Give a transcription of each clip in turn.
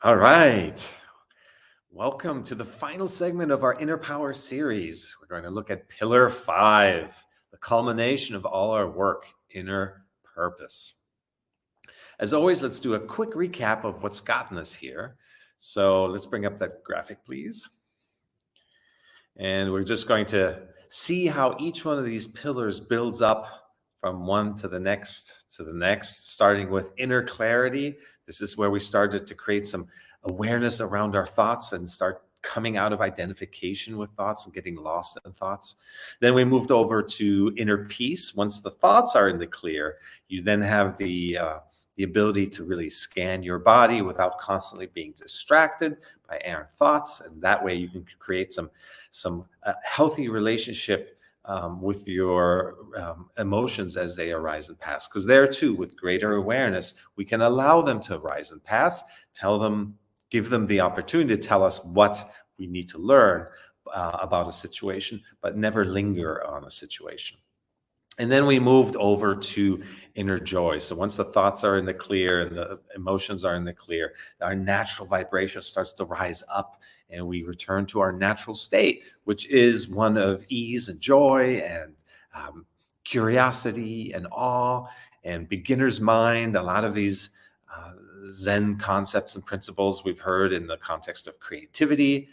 All right. Welcome to the final segment of our Inner Power series. We're going to look at Pillar 5, the culmination of all our work, inner purpose. As always, let's do a quick recap of what's gotten us here. So let's bring up that graphic, please. And we're just going to see how each one of these pillars builds up from one to the next, starting with inner clarity. This is where we started to create some awareness around our thoughts and start coming out of identification with thoughts and getting lost in thoughts. Then we moved over to inner peace. Once the thoughts are in the clear, you then have the ability to really scan your body without constantly being distracted by errant thoughts, and that way you can create some healthy relationship with your emotions as they arise and pass. Because there too, with greater awareness, we can allow them to arise and pass, give them the opportunity to tell us what we need to learn about a situation, but never linger on a situation. And then we moved over to inner joy. So once the thoughts are in the clear and the emotions are in the clear, our natural vibration starts to rise up and we return to our natural state, which is one of ease and joy and curiosity and awe and beginner's mind. A lot of these Zen concepts and principles we've heard in the context of creativity.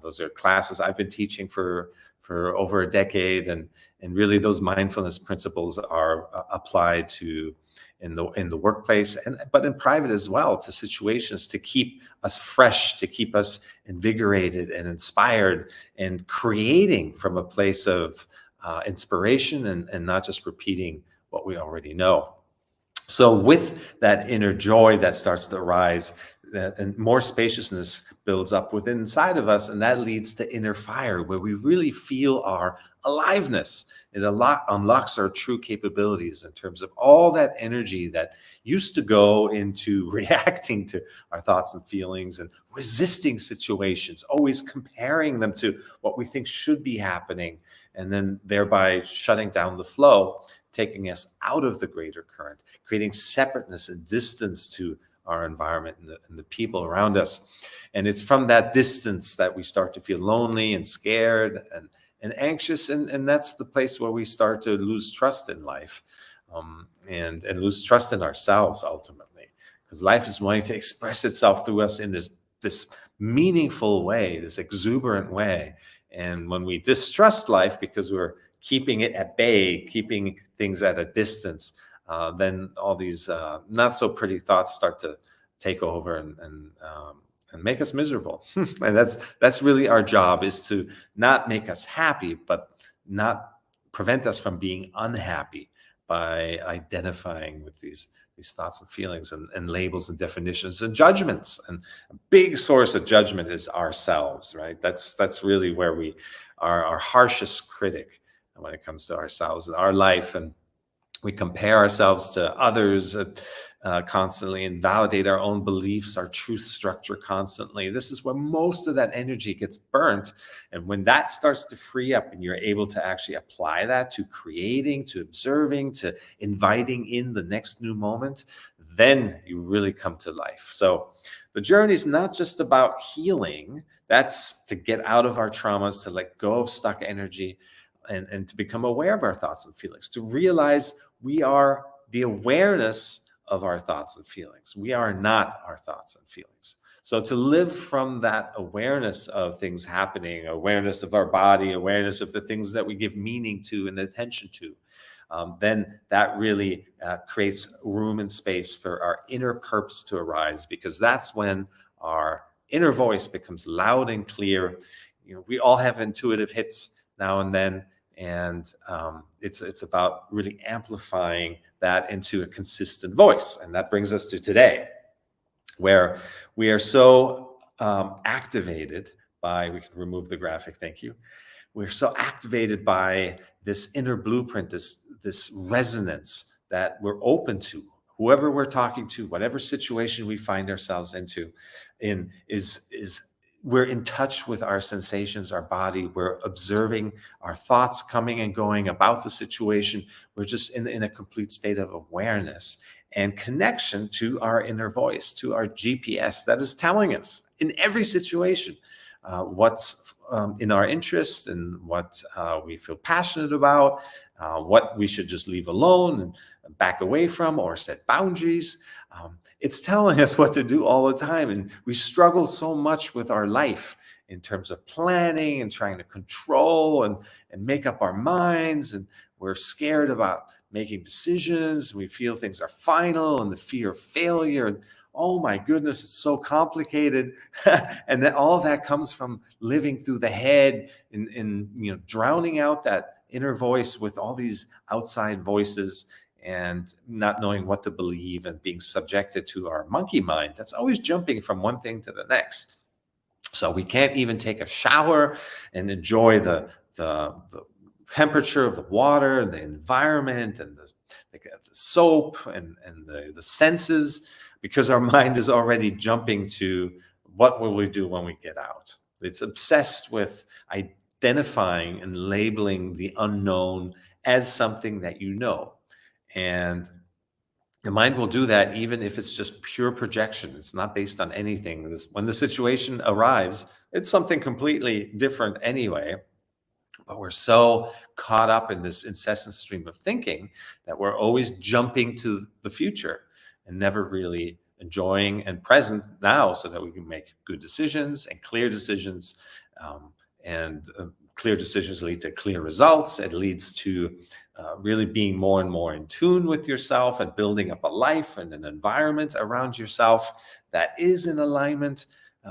Those are classes I've been teaching for over a decade, and really those mindfulness principles are applied to in the workplace, but in private as well, to situations to keep us fresh, to keep us invigorated and inspired, and creating from a place of inspiration and not just repeating what we already know. So with that inner joy that starts to arise, and more spaciousness builds up within inside of us, and that leads to inner fire, where we really feel our aliveness. It unlocks our true capabilities in terms of all that energy that used to go into reacting to our thoughts and feelings and resisting situations, always comparing them to what we think should be happening, and then thereby shutting down the flow, taking us out of the greater current, creating separateness and distance to our environment and the people around us. And it's from that distance that we start to feel lonely and scared and anxious. And that's the place where we start to lose trust in life, and lose trust in ourselves ultimately, because life is wanting to express itself through us in this meaningful way, this exuberant way. And when we distrust life because we're keeping it at bay, keeping things at a distance, then all these not so pretty thoughts start to take over and make us miserable. And that's really our job, is to not make us happy, but not prevent us from being unhappy by identifying with these thoughts and feelings and labels and definitions and judgments. And a big source of judgment is ourselves, right? That's really where we are our harshest critic when it comes to ourselves and our life. And we compare ourselves to others constantly and validate our own beliefs, our truth structure constantly. This is where most of that energy gets burnt. And when that starts to free up and you're able to actually apply that to creating, to observing, to inviting in the next new moment, then you really come to life. So the journey is not just about healing. That's to get out of our traumas, to let go of stuck energy, and to become aware of our thoughts and feelings, to realize we are the awareness of our thoughts and feelings. We are not our thoughts and feelings. So to live from that awareness of things happening, awareness of our body, awareness of the things that we give meaning to and attention to, then that really creates room and space for our inner purpose to arise, because that's when our inner voice becomes loud and clear. We all have intuitive hits now and then, and it's about really amplifying that into a consistent voice. And that brings us to today, where we are so activated by, we can remove the graphic, thank you. We're so activated by this inner blueprint, this resonance that we're open to. Whoever we're talking to, whatever situation we find ourselves in is we're in touch with our sensations, our body. We're observing our thoughts coming and going about the situation. We're just in a complete state of awareness. and connection to our inner voice, to our GPS that is telling us in every situation what's in our interest and what we feel passionate about, what we should just leave alone and back away from or set boundaries. It's telling us what to do all the time. And we struggle so much with our life in terms of planning and trying to control and make up our minds. And we're scared about making decisions. We feel things are final and the fear of failure. And oh my goodness, it's so complicated. And then all of that comes from living through the head and drowning out that inner voice with all these outside voices and not knowing what to believe and being subjected to our monkey mind that's always jumping from one thing to the next. So we can't even take a shower and enjoy the temperature of the water and the environment and the soap and the senses, because our mind is already jumping to what will we do when we get out. It's obsessed with identifying and labeling the unknown as something that you know. And the mind will do that even if it's just pure projection. It's not based on anything. When the situation arrives, it's something completely different anyway. But we're so caught up in this incessant stream of thinking that we're always jumping to the future and never really enjoying and present now so that we can make good decisions and clear decisions. Clear decisions lead to clear results. It leads to really being more and more in tune with yourself and building up a life and an environment around yourself that is in alignment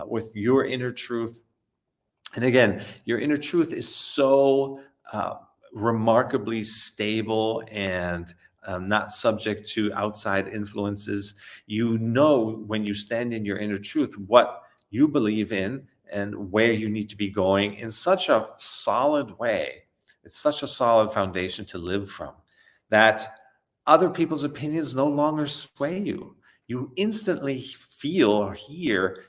with your inner truth. And again, your inner truth is so remarkably stable and not subject to outside influences. You know, when you stand in your inner truth, what you believe in and where you need to be going in such a solid way. It's such a solid foundation to live from that other people's opinions no longer sway you. You instantly feel or hear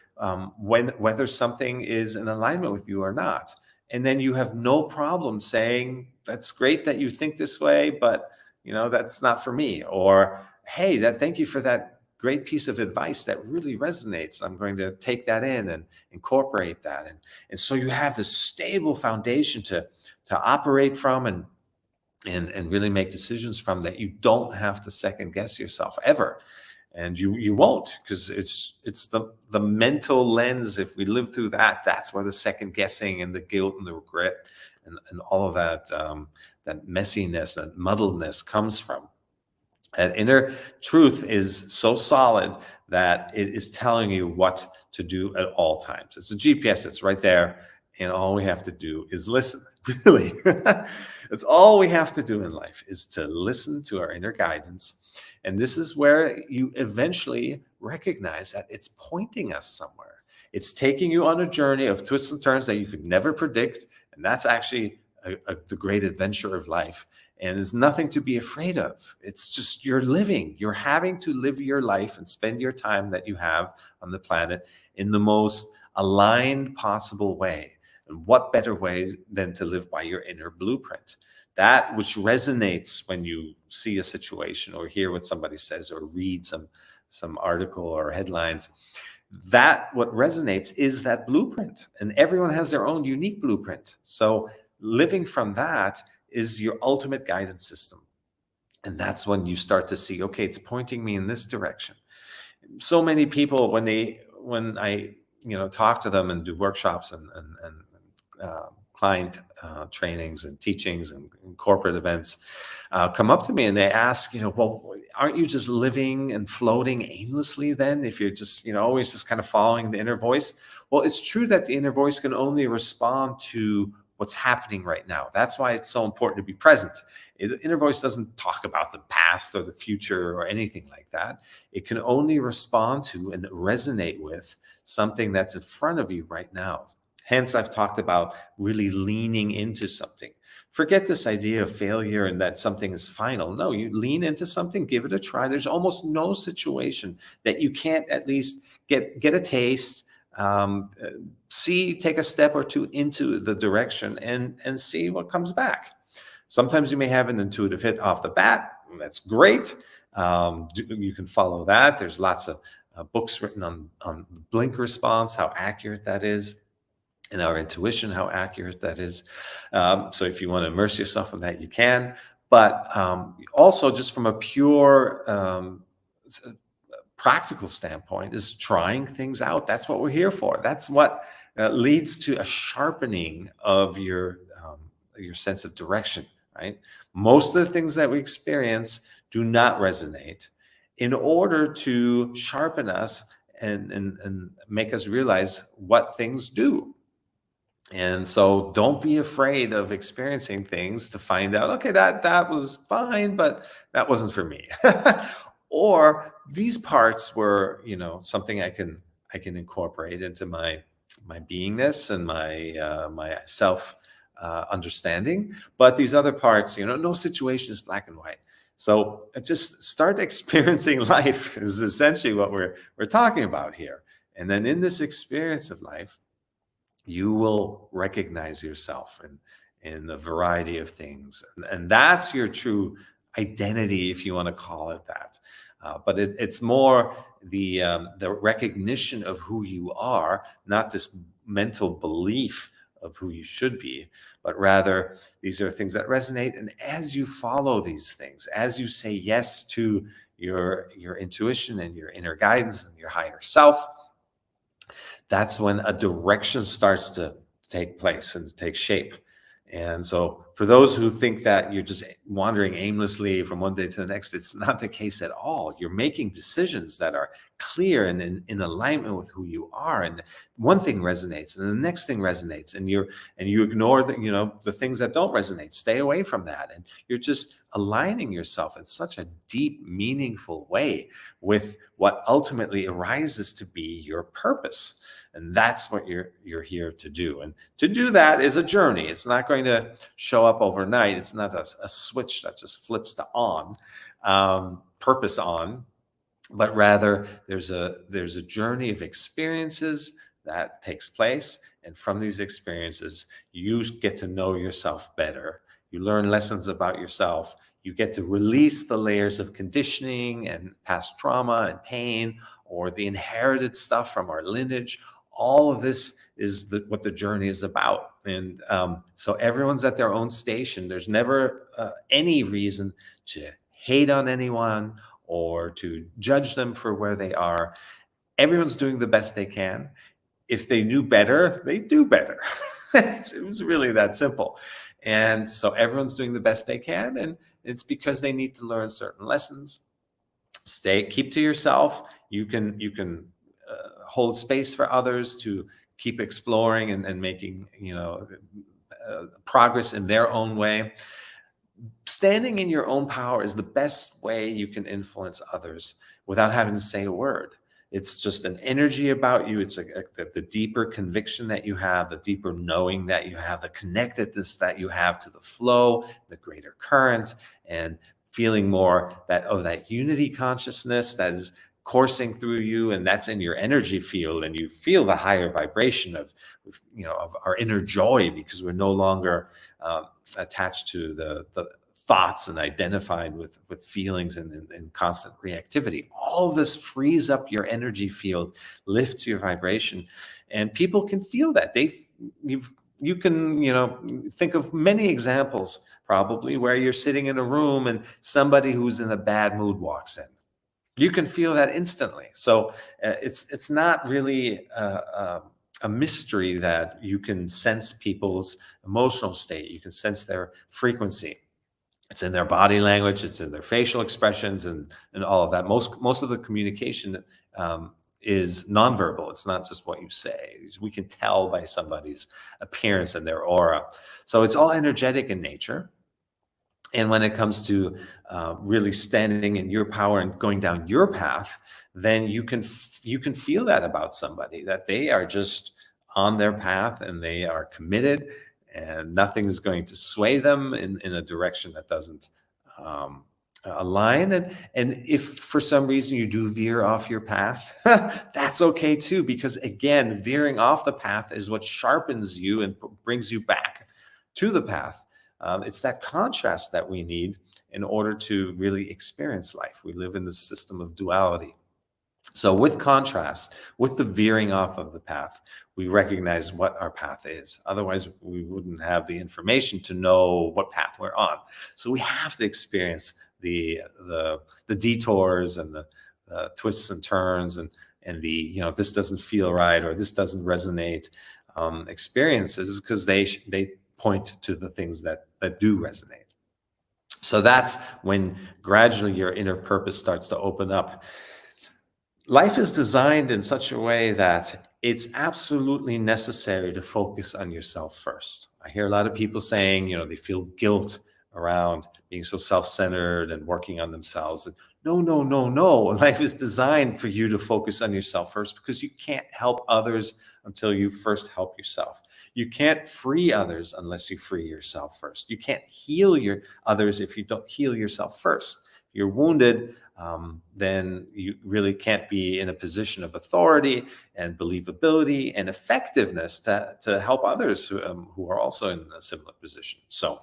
whether something is in alignment with you or not. And then you have no problem saying, that's great that you think this way, but that's not for me. Or, hey, thank you for that great piece of advice that really resonates. I'm going to take that in and incorporate that. And so you have this stable foundation to operate from and really make decisions from, that you don't have to second guess yourself ever. And you won't, because it's the mental lens. If we live through that, that's where the second guessing and the guilt and the regret and all of that that messiness, that muddledness comes from. That inner truth is so solid that it is telling you what to do at all times. It's a GPS that's right there, and all we have to do is listen. Really, that's all we have to do in life, is to listen to our inner guidance. And this is where you eventually recognize that it's pointing us somewhere. It's taking you on a journey of twists and turns that you could never predict. And that's actually the great adventure of life. And there's nothing to be afraid of. It's just you're living. You're having to live your life and spend your time that you have on the planet in the most aligned possible way. And what better way than to live by your inner blueprint? That which resonates when you see a situation or hear what somebody says or read some article or headlines. That what resonates is that blueprint. And everyone has their own unique blueprint. So living from that is your ultimate guidance system. And that's when you start to see, okay, it's pointing me in this direction. So many people, when I talk to them and do workshops and client trainings and teachings and corporate events, come up to me and they ask, well, aren't you just living and floating aimlessly then, if you're just, always just kind of following the inner voice? Well, it's true that the inner voice can only respond to what's happening right now. That's why it's so important to be present. The inner voice doesn't talk about the past or the future or anything like that. It can only respond to and resonate with something that's in front of you right now. Hence, I've talked about really leaning into something. Forget this idea of failure and that something is final. No, you lean into something, give it a try. There's almost no situation that you can't at least get a taste, take a step or two into the direction and see what comes back. Sometimes you may have an intuitive hit off the bat. That's great. You can follow that. There's lots of books written on blink response, how accurate that is, and our intuition, how accurate that is. So if you want to immerse yourself in that, you can. But also, just from a pure practical standpoint, is trying things out. That's what we're here for. That's what leads to a sharpening of your sense of direction, right? Most of the things that we experience do not resonate. In order to sharpen us and make us realize what things do. And so don't be afraid of experiencing things to find out, okay, that was fine, but that wasn't for me. Or these parts were, something I can incorporate into my beingness and my self understanding. But these other parts, no situation is black and white. So just start experiencing life is essentially what we're talking about here. And then in this experience of life, you will recognize yourself in a variety of things. And that's your true identity, if you want to call it that. But it's more the recognition of who you are, not this mental belief of who you should be, but rather these are things that resonate. And as you follow these things, as you say yes to your intuition and your inner guidance and your higher self, that's when a direction starts to take place and take shape. And so for those who think that you're just wandering aimlessly from one day to the next, it's not the case at all. You're making decisions that are clear and in alignment with who you are. And one thing resonates and the next thing resonates, and you ignore the things that don't resonate. Stay away from that. And you're just aligning yourself in such a deep, meaningful way with what ultimately arises to be your purpose. And that's what you're here to do. And to do that is a journey. It's not going to show up overnight. It's not a switch that just flips to on, purpose on, but rather there's a journey of experiences that takes place. And from these experiences, you get to know yourself better. You learn lessons about yourself. You get to release the layers of conditioning and past trauma and pain, or the inherited stuff from our lineage. All of this is what the journey is about. And so everyone's at their own station. There's never any reason to hate on anyone or to judge them for where they are. Everyone's doing the best they can. If they knew better, they do better. It was really that simple. And so everyone's doing the best they can. And it's because they need to learn certain lessons. Keep to yourself. You can hold space for others to keep exploring and making progress in their own way. Standing in your own power is the best way you can influence others without having to say a word. It's just an energy about you. It's the deeper conviction that you have, the deeper knowing that you have, the connectedness that you have to the flow, the greater current, and feeling more of that unity consciousness that is coursing through you, and that's in your energy field, and you feel the higher vibration of our inner joy, because we're no longer attached to the thoughts and identified with feelings and constant reactivity. All of this frees up your energy field, lifts your vibration, and people can feel that. You can think of many examples probably where you're sitting in a room and somebody who's in a bad mood walks in. You can feel that instantly. So it's not really a mystery that you can sense people's emotional state. You can sense their frequency. It's in their body language. It's in their facial expressions and all of that. Most of the communication is nonverbal. It's not just what you say. We can tell by somebody's appearance and their aura. So it's all energetic in nature. And when it comes to really standing in your power and going down your path, then you can feel that about somebody, that they are just on their path and they are committed, and nothing is going to sway them in a direction that doesn't align. And if for some reason you do veer off your path, that's okay too, because again, veering off the path is what sharpens you and brings you back to the path. It's that contrast that we need in order to really experience life. We live in this system of duality. So with contrast, with the veering off of the path, we recognize what our path is. Otherwise, we wouldn't have the information to know what path we're on. So we have to experience the detours and the twists and turns and the this doesn't feel right or this doesn't resonate experiences, because they point to the things that do resonate. So that's when gradually your inner purpose starts to open up. Life is designed in such a way that it's absolutely necessary to focus on yourself first. I hear a lot of people saying, they feel guilt around being so self-centered and working on themselves. And no, no, no, no. Life is designed for you to focus on yourself first, because you can't help others until you first help yourself. You can't free others unless you free yourself first. You can't heal others if you don't heal yourself first. If you're wounded, then you really can't be in a position of authority and believability and effectiveness to help others who are also in a similar position. So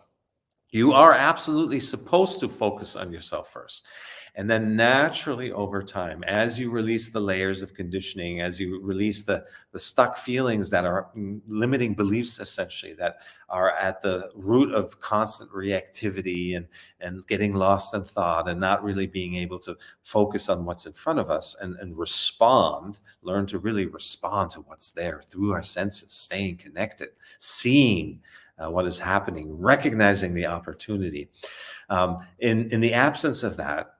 you are absolutely supposed to focus on yourself first. And then naturally over time, as you release the layers of conditioning, as you release the stuck feelings that are limiting beliefs, essentially, that are at the root of constant reactivity and getting lost in thought and not really being able to focus on what's in front of us and respond, learn to really respond to what's there through our senses, staying connected, seeing what is happening, recognizing the opportunity. In the absence of that,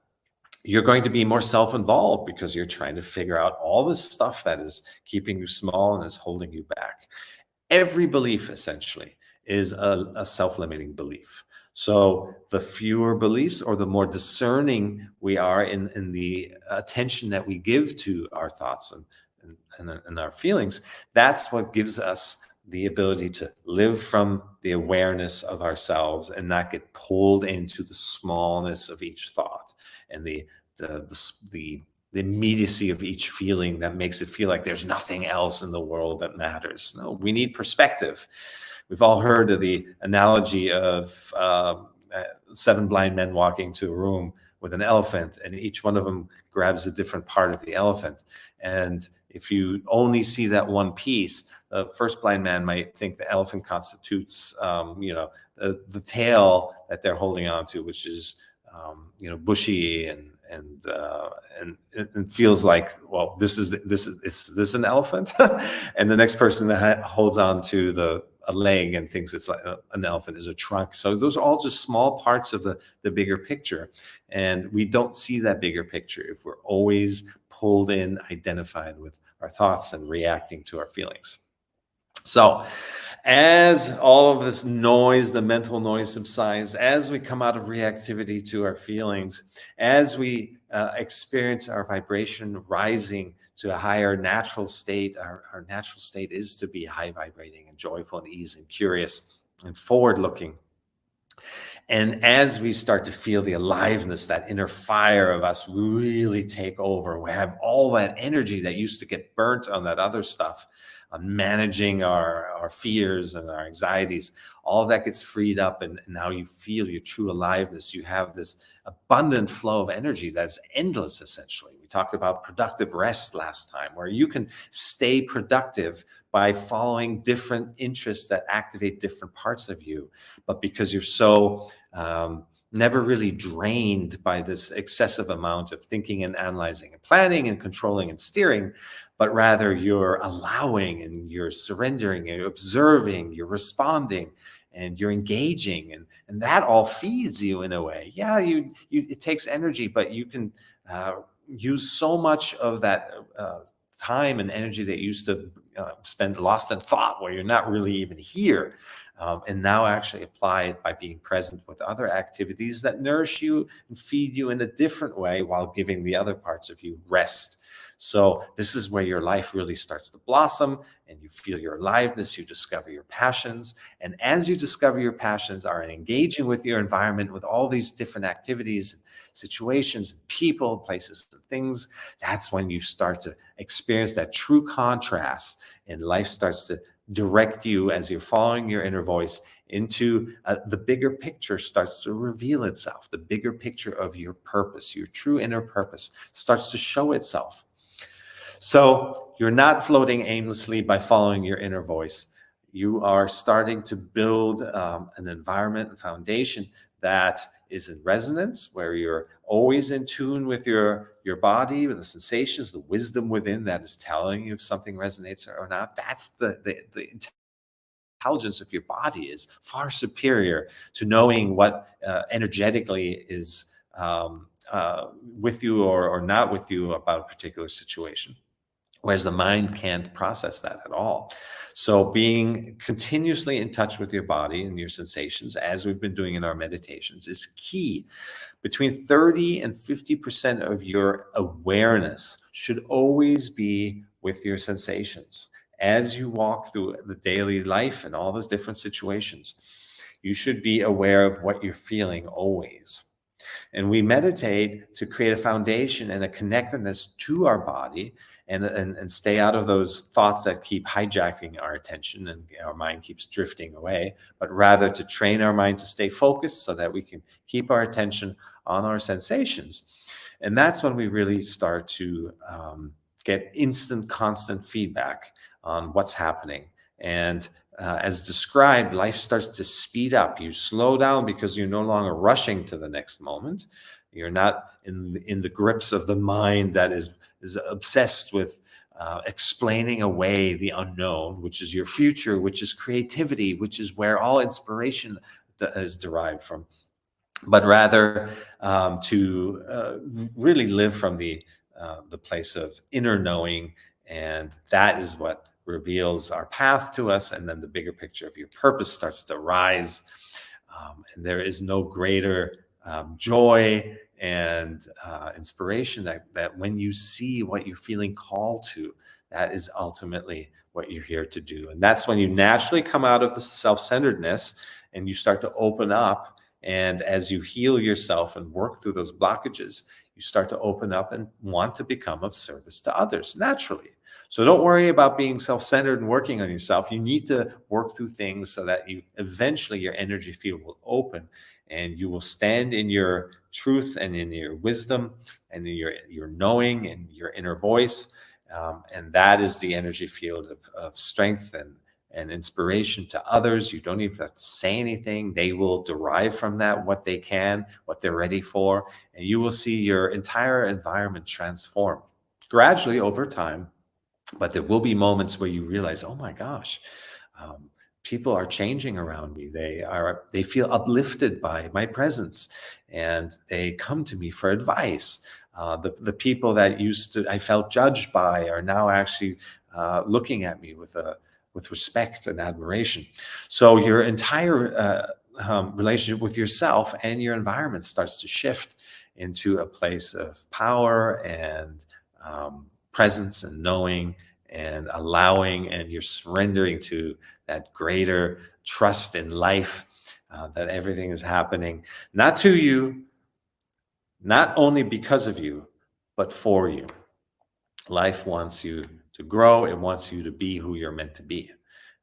you're going to be more self-involved because you're trying to figure out all this stuff that is keeping you small and is holding you back. Every belief essentially is a self-limiting belief. So the fewer beliefs or the more discerning we are in the attention that we give to our thoughts and our feelings, that's what gives us the ability to live from the awareness of ourselves and not get pulled into the smallness of each thought and the immediacy of each feeling that makes it feel like there's nothing else in the world that matters. No, we need perspective. We've all heard of the analogy of 7 blind men walking to a room with an elephant, and each one of them grabs a different part of the elephant. And if you only see that one piece, the first blind man might think the elephant constitutes, the tail that they're holding on to, which is, bushy and feels like, well, is this an elephant? And the next person that holds on to a leg and thinks it's like an elephant is a trunk. So those are all just small parts of the bigger picture. And we don't see that bigger picture if we're always pulled in, identified with our thoughts and reacting to our feelings. So as all of this noise, the mental noise subsides, as we come out of reactivity to our feelings, as we experience our vibration rising to a higher natural state, our natural state is to be high vibrating and joyful and easy and curious and forward looking. And as we start to feel the aliveness, that inner fire of us really take over, we have all that energy that used to get burnt on that other stuff, on managing our fears and our anxieties, all of that gets freed up, and now you feel your true aliveness. You have this abundant flow of energy that's endless, essentially. We talked about productive rest last time, where you can stay productive by following different interests that activate different parts of you. But because you're so never really drained by this excessive amount of thinking and analyzing and planning and controlling and steering, but rather you're allowing and you're surrendering, and you're observing, you're responding, and you're engaging, and that all feeds you in a way. Yeah, it takes energy, but you can use so much of that time and energy that you used to spend lost in thought, where you're not really even here, and now actually apply it by being present with other activities that nourish you and feed you in a different way while giving the other parts of you rest. So this is where your life really starts to blossom, and you feel your aliveness, you discover your passions. And as you discover your passions, are engaging with your environment, with all these different activities, and situations, and people, places, and things, that's when you start to experience that true contrast, and life starts to direct you as you're following your inner voice into the bigger picture starts to reveal itself. The bigger picture of your purpose, your true inner purpose, starts to show itself. So you're not floating aimlessly by following your inner voice. You are starting to build an environment and foundation that is in resonance, where you're always in tune with your body, with the sensations, the wisdom within that is telling you if something resonates or not. That's the intelligence of your body is far superior to knowing what energetically is with you or not with you about a particular situation. Whereas the mind can't process that at all. So being continuously in touch with your body and your sensations, as we've been doing in our meditations, is key. Between 30 and 50% of your awareness should always be with your sensations. As you walk through the daily life and all those different situations, you should be aware of what you're feeling always. And we meditate to create a foundation and a connectedness to our body and stay out of those thoughts that keep hijacking our attention and our mind keeps drifting away, but rather to train our mind to stay focused so that we can keep our attention on our sensations. And that's when we really start to get instant, constant feedback on what's happening. And as described, life starts to speed up. You slow down because you're no longer rushing to the next moment. You're not in the grips of the mind that is obsessed with explaining away the unknown, which is your future, which is creativity, which is where all inspiration is derived from. But rather to really live from the place of inner knowing, and that is what reveals our path to us, and then the bigger picture of your purpose starts to rise. And there is no greater joy and inspiration that when you see what you're feeling called to, that is ultimately what you're here to do. And that's when you naturally come out of the self-centeredness and you start to open up. And as you heal yourself and work through those blockages, you start to open up and want to become of service to others naturally. So don't worry about being self-centered and working on yourself. You need to work through things so that you eventually your energy field will open and you will stand in your truth and in your wisdom and in your knowing and your inner voice. And that is the energy field of strength and inspiration to others. You don't even have to say anything. They will derive from that what they can, what they're ready for. And you will see your entire environment transform gradually over time. But there will be moments where you realize, oh my gosh, people are changing around me. They feel uplifted by my presence, and they come to me for advice. The people that I felt judged by are now actually looking at me with respect and admiration. So your entire relationship with yourself and your environment starts to shift into a place of power and presence and knowing and allowing, and you're surrendering to that greater trust in life, that everything is happening not to you, not only because of you, but for you. Life wants you to grow. It wants you to be who you're meant to be.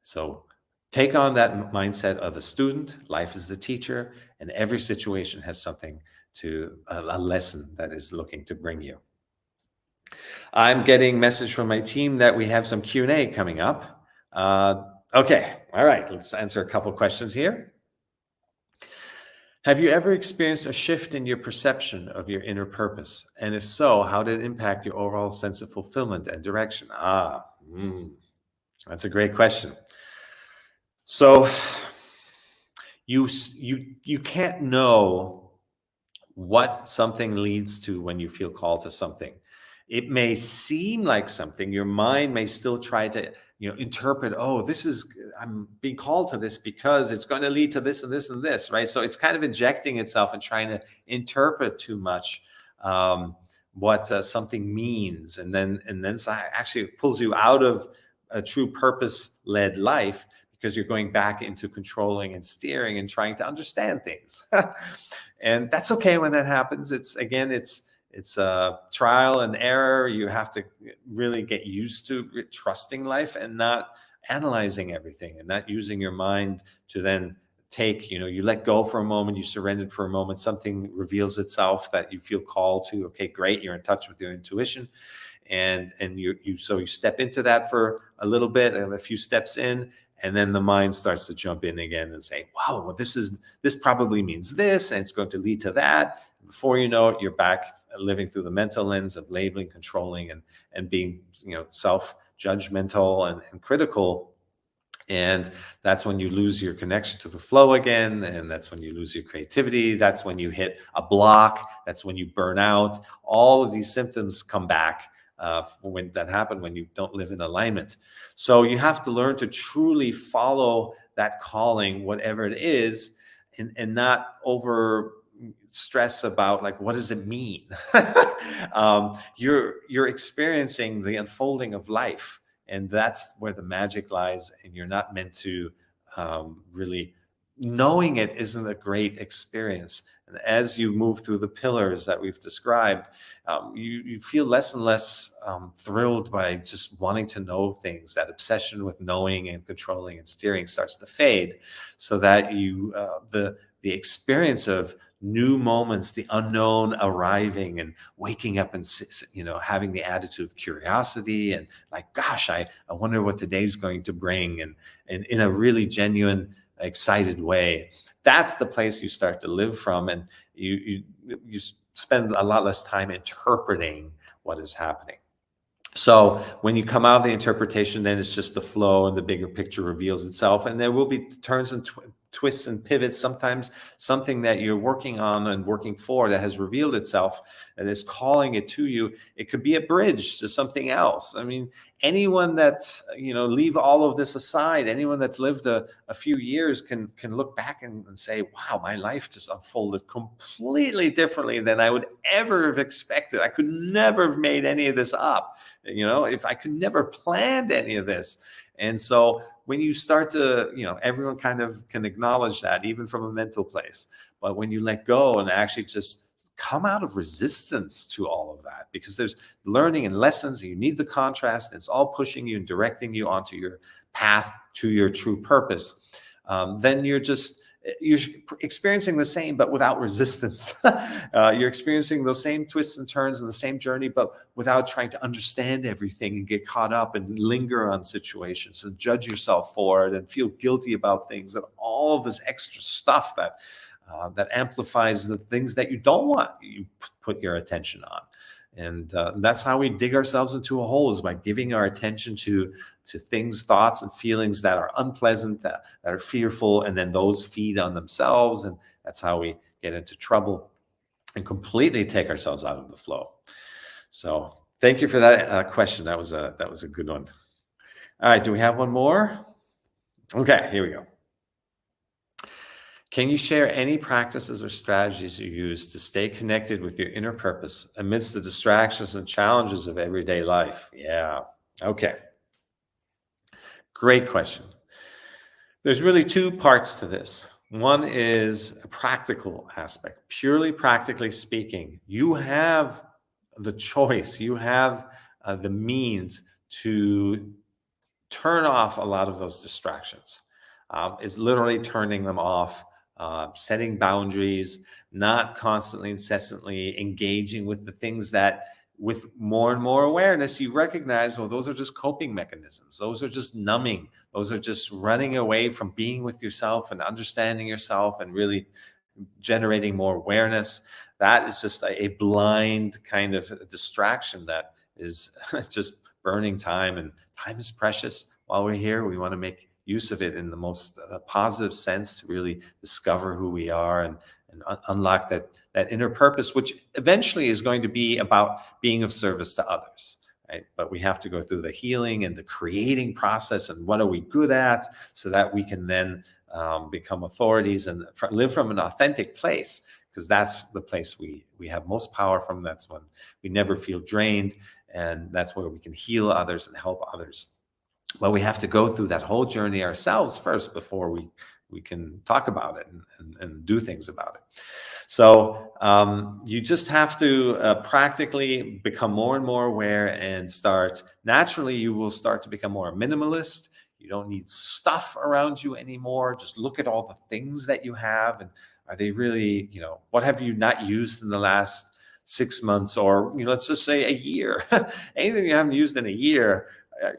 So take on that mindset of a student. Life is the teacher, and every situation has something a lesson that is looking to bring you. I'm getting message from my team that we have some Q&A coming up. Okay, all right, let's answer a couple questions here. Have you ever experienced a shift in your perception of your inner purpose? And if so, how did it impact your overall sense of fulfillment and direction? That's a great question. So you can't know what something leads to when you feel called to something. It may seem like something, your mind may still try to, interpret, I'm being called to this because it's going to lead to this and this and this, right? So it's kind of injecting itself and trying to interpret too much what something means. And then actually it pulls you out of a true purpose-led life because you're going back into controlling and steering and trying to understand things. And that's okay when that happens. It's a trial and error. You have to really get used to trusting life and not analyzing everything and not using your mind to then take, you let go for a moment, you surrendered for a moment, something reveals itself that you feel called to. Okay, great, you're in touch with your intuition, and you step into that for a little bit, and a few steps in, and then the mind starts to jump in again and say, wow, well, this probably means this, and it's going to lead to that. Before you know it, you're back living through the mental lens of labeling, controlling, and being, self-judgmental and critical. And that's when you lose your connection to the flow again. And that's when you lose your creativity. That's when you hit a block. That's when you burn out. All of these symptoms come back when that happen, when you don't live in alignment. So you have to learn to truly follow that calling, whatever it is, and not over stress about, like, what does it mean? You're experiencing the unfolding of life, and that's where the magic lies. And you're not meant to really, knowing it isn't a great experience. And as you move through the pillars that we've described, you feel less and less thrilled by just wanting to know things. That obsession with knowing and controlling and steering starts to fade, so that the experience of new moments, the unknown arriving, and waking up and having the attitude of curiosity, and like, gosh, I wonder what today's going to bring, and in a really genuine, excited way. That's the place you start to live from, and you spend a lot less time interpreting what is happening. So when you come out of the interpretation, then it's just the flow, and the bigger picture reveals itself. And there will be turns and twists and pivots. Sometimes something that you're working on and working for that has revealed itself and is calling it to you. It could be a bridge to something else. I mean, anyone that's, leave all of this aside, anyone that's lived a few years can look back and say, wow, my life just unfolded completely differently than I would ever have expected. I could never have made any of this up. If I could never planned any of this. And so when you start to, everyone kind of can acknowledge that, even from a mental place. But when you let go and actually just come out of resistance to all of that, because there's learning and lessons, and you need the contrast, and it's all pushing you and directing you onto your path to your true purpose, then you're experiencing the same, but without resistance. You're experiencing those same twists and turns and the same journey, but without trying to understand everything and get caught up and linger on situations and judge yourself for it and feel guilty about things, and all of this extra stuff that amplifies the things that you don't want you put your attention on. And that's how we dig ourselves into a hole, is by giving our attention to things, thoughts, and feelings that are unpleasant, that are fearful, and then those feed on themselves. And that's how we get into trouble and completely take ourselves out of the flow. So thank you for that question. That was a good one. All right, do we have one more? Okay, here we go. Can you share any practices or strategies you use to stay connected with your inner purpose amidst the distractions and challenges of everyday life? Yeah. Okay. Great question. There's really two parts to this. One is a practical aspect. Purely practically speaking, you have the choice, you have the means to turn off a lot of those distractions. It's literally turning them off. Setting boundaries, not constantly, incessantly engaging with the things that, with more and more awareness, you recognize, well, those are just coping mechanisms. Those are just numbing. Those are just running away from being with yourself and understanding yourself and really generating more awareness. That is just a blind kind of distraction that is just burning time, and time is precious. While we're here, we want to make use of it in the most positive sense to really discover who we are and unlock that inner purpose, which eventually is going to be about being of service to others, right? But we have to go through the healing and the creating process, and what are we good at, so that we can then become authorities and live from an authentic place, because that's the place we have most power from. That's when we never feel drained, and that's where we can heal others and help others. But we have to go through that whole journey ourselves first before we can talk about it and do things about it. So you just have to practically become more and more aware, and naturally you will start to become more minimalist. You don't need stuff around you anymore. Just look at all the things that you have, and are they really, what have you not used in the last 6 months, or let's just say a year? Anything you haven't used in a year,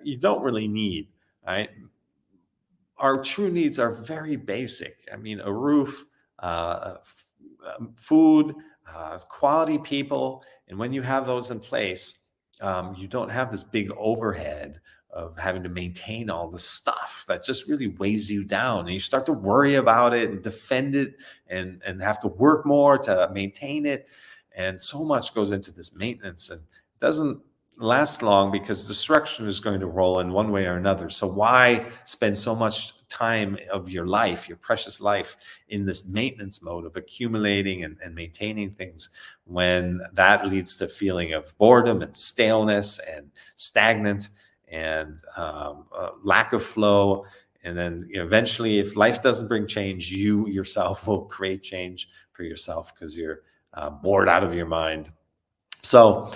you don't really need, right? Our true needs are very basic. I mean, a roof, food, quality people. And when you have those in place, you don't have this big overhead of having to maintain all the stuff that just really weighs you down. And you start to worry about it and defend it, and have to work more to maintain it. And so much goes into this maintenance, and it doesn't last long because destruction is going to roll in one way or another. So why spend so much time of your life, your precious life, in this maintenance mode of accumulating and maintaining things, when that leads to feeling of boredom and staleness and stagnant and lack of flow? And then eventually, if life doesn't bring change, you yourself will create change for yourself because you're bored out of your mind. So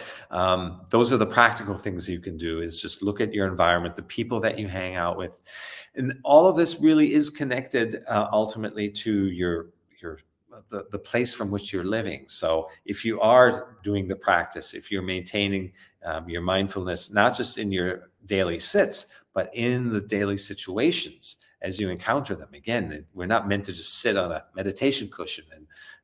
those are the practical things you can do, is just look at your environment, the people that you hang out with. And all of this really is connected ultimately to the place from which you're living. So if you are doing the practice, if you're maintaining your mindfulness, not just in your daily sits, but in the daily situations as you encounter them. Again, we're not meant to just sit on a meditation cushion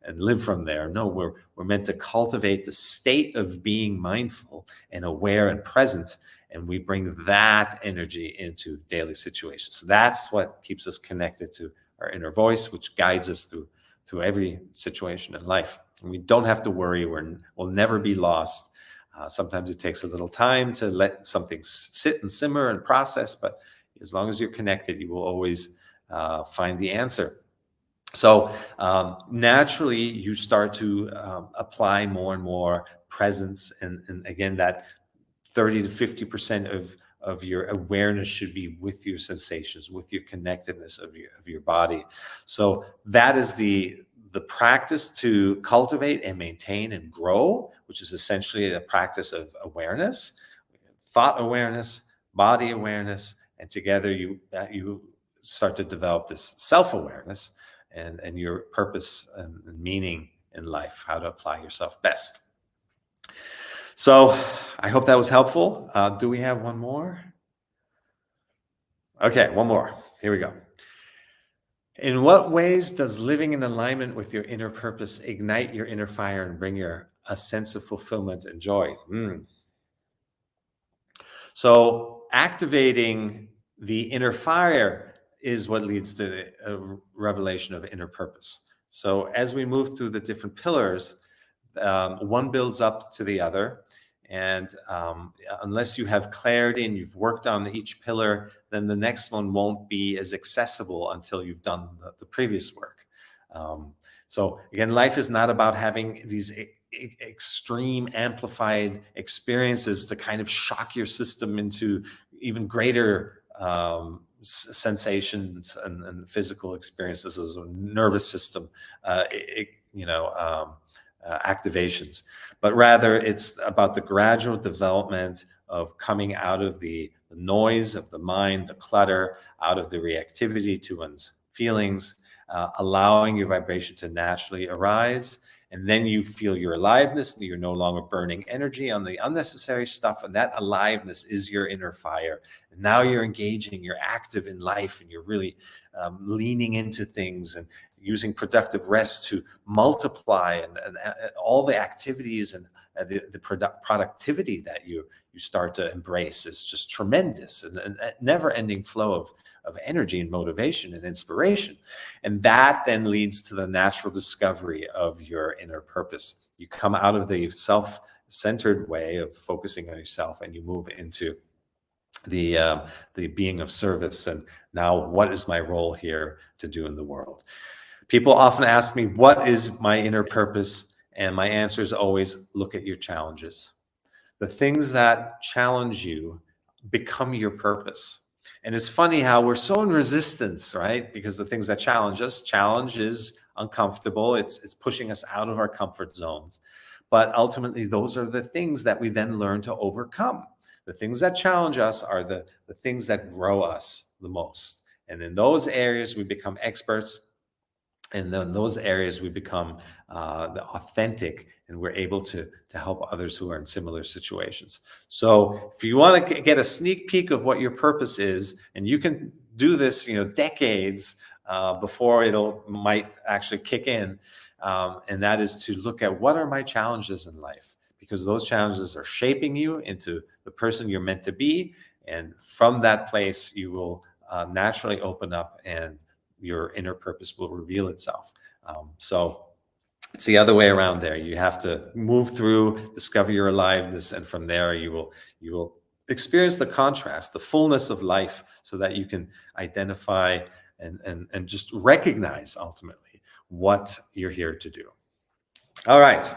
and live from there. No, we're meant to cultivate the state of being mindful and aware and present, and we bring that energy into daily situations. So that's what keeps us connected to our inner voice, which guides us through every situation in life. And we don't have to worry. We'll never be lost. Sometimes it takes a little time to let something sit and simmer and process, but as long as you're connected, you will always find the answer. So naturally, you start to apply more and more presence, and again, that 30 to 50% of your awareness should be with your sensations, with your connectedness of your body. So that is the practice to cultivate and maintain and grow, which is essentially a practice of awareness, thought awareness, body awareness, and together you start to develop this self-awareness and your purpose and meaning in life, how to apply yourself best. So I hope that was helpful. Do we have one more? Okay, one more. Here we go. In what ways does living in alignment with your inner purpose ignite your inner fire and bring a sense of fulfillment and joy? So activating the inner fire is what leads to a revelation of inner purpose. So as we move through the different pillars, one builds up to the other. And unless you have clarity and you've worked on each pillar, then the next one won't be as accessible until you've done the previous work. So again, life is not about having these extreme amplified experiences to kind of shock your system into even greater sensations and physical experiences, as a nervous system, activations, but rather it's about the gradual development of coming out of the noise of the mind, the clutter, out of the reactivity to one's feelings, allowing your vibration to naturally arise. And then you feel your aliveness, and you're no longer burning energy on the unnecessary stuff. And that aliveness is your inner fire. And now you're engaging, you're active in life, and you're really leaning into things and using productive rest to multiply and all the activities and the productivity that you start to embrace is just tremendous, and a never-ending flow of energy and motivation and inspiration. And that then leads to the natural discovery of your inner purpose. You come out of the self-centered way of focusing on yourself, and you move into the being of service. And now, what is my role here to do in the world? People often ask me, what is my inner purpose? And my answer is always, look at your challenges. The things that challenge you become your purpose. And it's funny how we're so in resistance, right? Because the things that challenge is uncomfortable. It's pushing us out of our comfort zones. But ultimately, those are the things that we then learn to overcome. The things that challenge us are the things that grow us the most. And in those areas, we become experts. And then in those areas, we become the authentic, and we're able to help others who are in similar situations. So if you want to get a sneak peek of what your purpose is, and you can do this, decades before it'll might actually kick in, and that is to look at what are my challenges in life, because those challenges are shaping you into the person you're meant to be, and from that place, you will naturally open up, and your inner purpose will reveal itself. So it's the other way around there. You have to move through, discover your aliveness, and from there you will experience the contrast, the fullness of life, so that you can identify and just recognize ultimately what you're here to do. All right.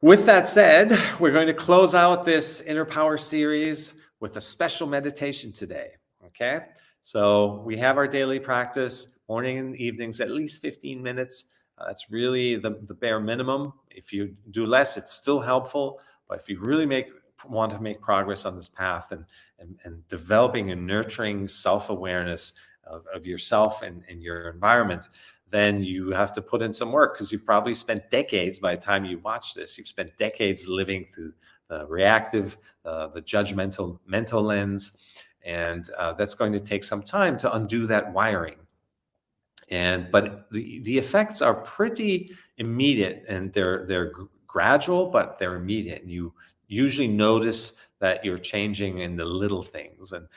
With that said, we're going to close out this Inner Power series with a special meditation today. Okay. So we have our daily practice, morning and evenings, at least 15 minutes. That's really the bare minimum. If you do less, it's still helpful. But if you really want to make progress on this path, and developing and nurturing self-awareness of yourself and your environment, then you have to put in some work, because you've probably spent decades, by the time you watch this, you've spent decades living through the reactive, the judgmental mental lens. And that's going to take some time to undo that wiring. But the effects are pretty immediate, and they're gradual, but they're immediate. And you usually notice that you're changing in the little things, and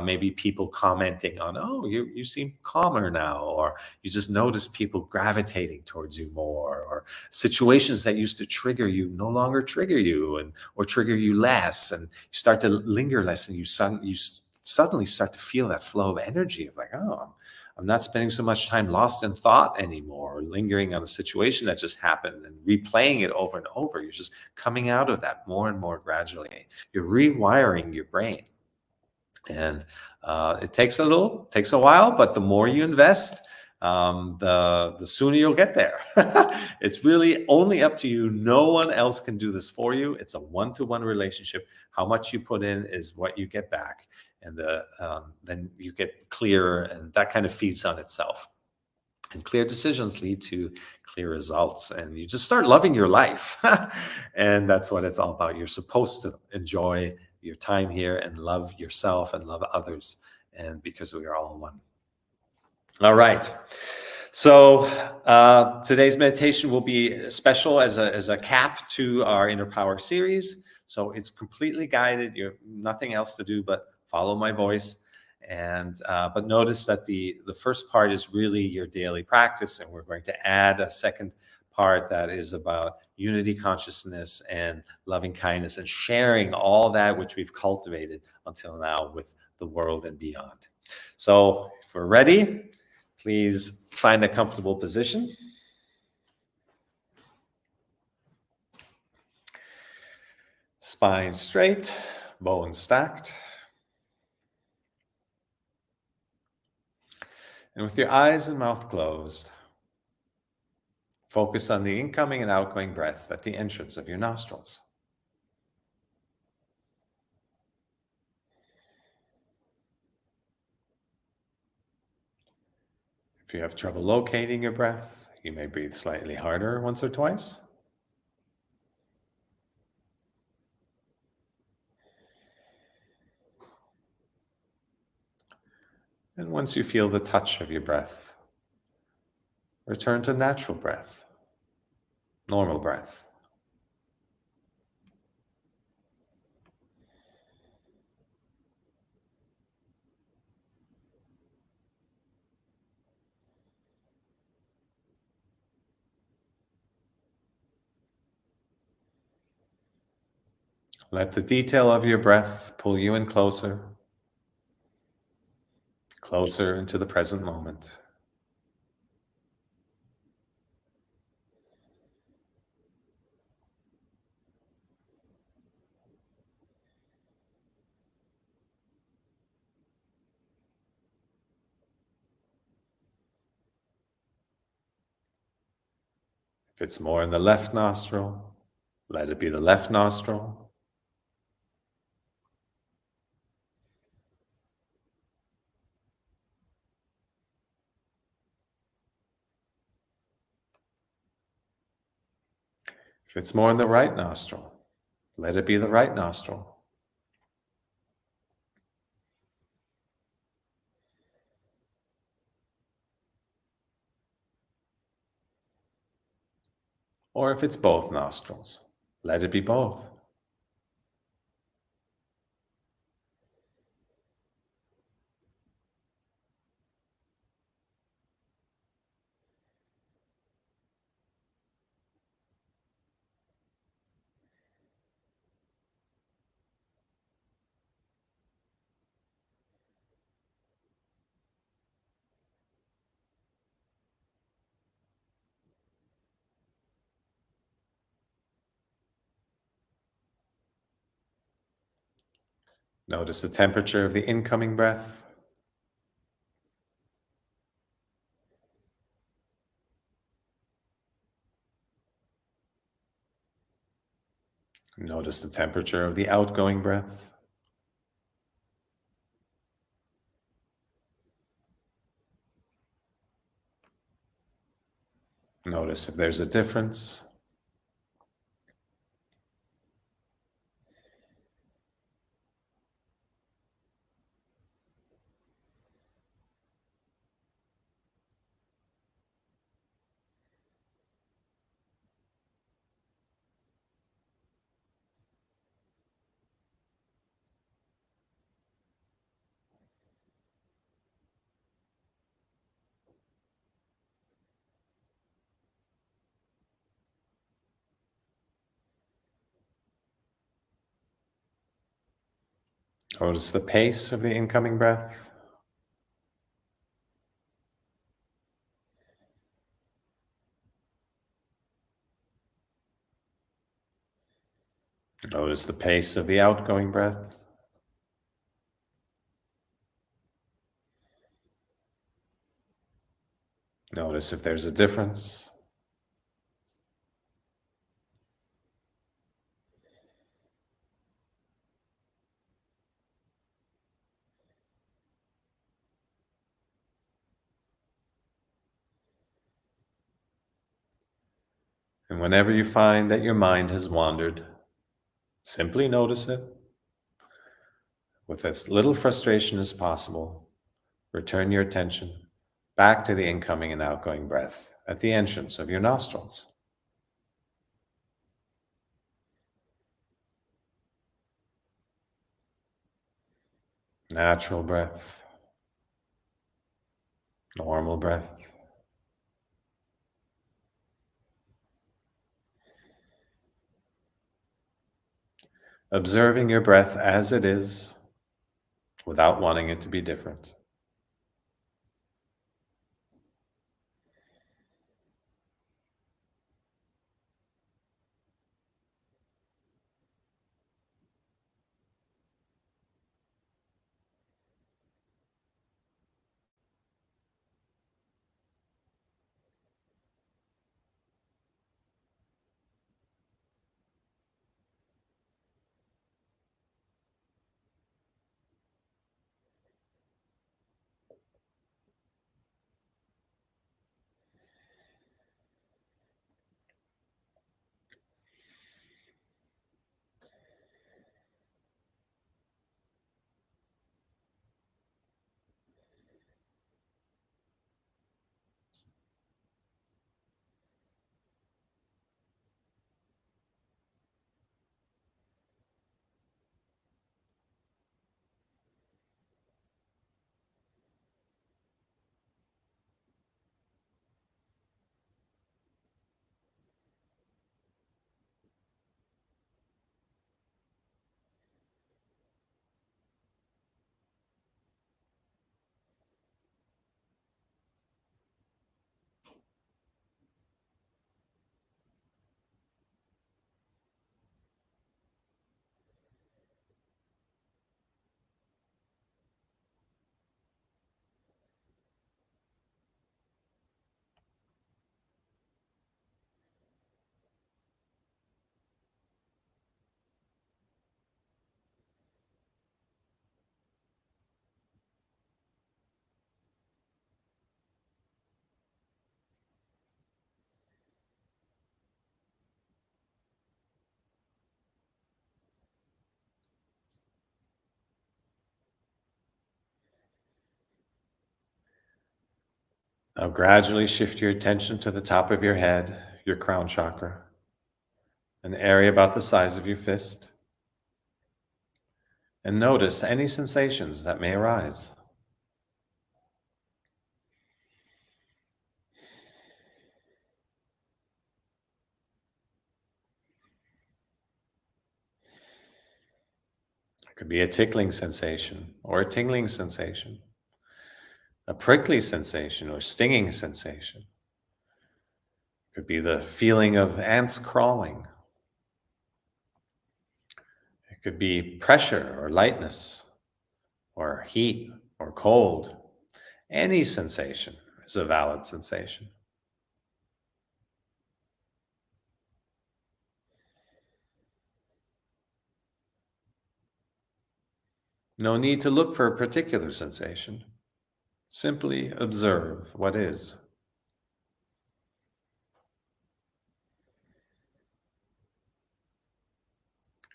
maybe people commenting on, oh, you seem calmer now, or you just notice people gravitating towards you more, or situations that used to trigger you no longer trigger you, or trigger you less, and you start to linger less, and you suddenly start to feel that flow of energy of like, oh, I'm not spending so much time lost in thought anymore, or lingering on a situation that just happened and replaying it over and over. You're just coming out of that more and more gradually. You're rewiring your brain. And it takes a while, but the more you invest, the sooner you'll get there. It's really only up to you. No one else can do this for you. It's a one-to-one relationship. How much you put in is what you get back. And then you get clearer, and that kind of feeds on itself. And clear decisions lead to clear results, and you just start loving your life. And that's what it's all about. You're supposed to enjoy your time here and love yourself and love others, and because we are all one. All right. So today's meditation will be special as a cap to our Inner Power series. So it's completely guided. You have nothing else to do but follow my voice. And but notice that the first part is really your daily practice, and we're going to add a second part that is about unity consciousness and loving kindness, and sharing all that which we've cultivated until now with the world and beyond. So if we're ready, please find a comfortable position. Spine straight, bones stacked. And with your eyes and mouth closed, focus on the incoming and outgoing breath at the entrance of your nostrils. If you have trouble locating your breath, you may breathe slightly harder once or twice. And once you feel the touch of your breath, return to natural breath, normal breath. Let the detail of your breath pull you in closer, closer into the present moment. If it's more in the left nostril, let it be the left nostril. If it's more in the right nostril, let it be the right nostril. Or if it's both nostrils, let it be both. Notice the temperature of the incoming breath. Notice the temperature of the outgoing breath. Notice if there's a difference. Notice the pace of the incoming breath. Notice the pace of the outgoing breath. Notice if there's a difference. And whenever you find that your mind has wandered, simply notice it. With as little frustration as possible, return your attention back to the incoming and outgoing breath at the entrance of your nostrils. Natural breath, normal breath. Observing your breath as it is without wanting it to be different. Now, gradually shift your attention to the top of your head, your crown chakra, an area about the size of your fist, and notice any sensations that may arise. It could be a tickling sensation or a tingling sensation, a prickly sensation or stinging sensation. It could be the feeling of ants crawling. It could be pressure or lightness or heat or cold. Any sensation is a valid sensation. No need to look for a particular sensation. Simply observe what is.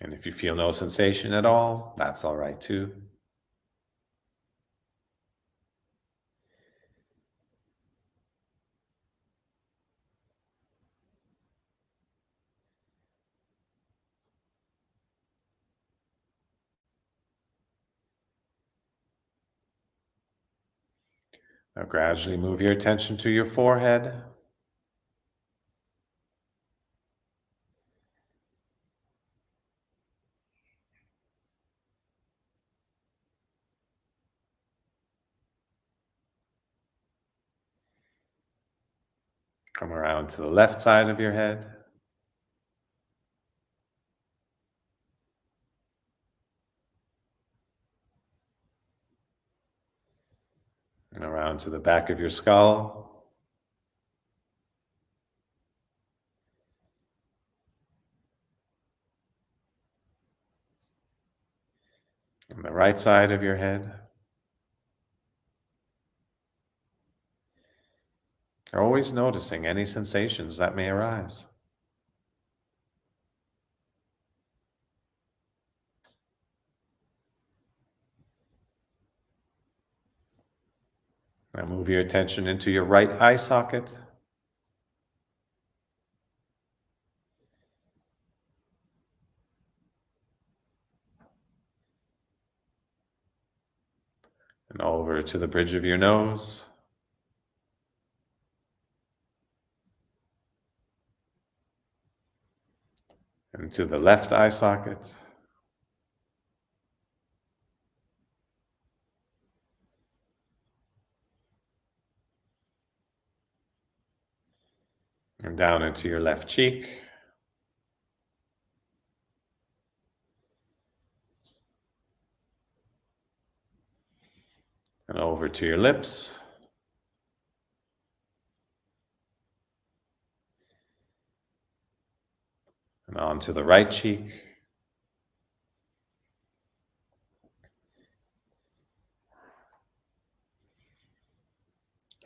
And if you feel no sensation at all, that's all right too. Now gradually move your attention to your forehead. Come around to the left side of your head. And around to the back of your skull. And the right side of your head. Always noticing any sensations that may arise. Now move your attention into your right eye socket. And over to the bridge of your nose. And to the left eye socket. And down into your left cheek. And over to your lips. And onto the right cheek.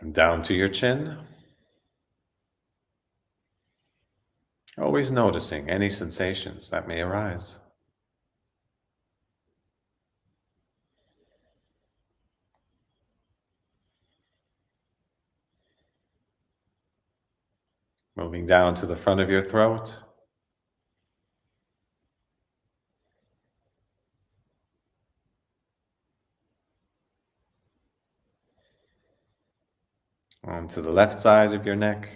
And down to your chin. Always noticing any sensations that may arise. Moving down to the front of your throat. Onto the left side of your neck.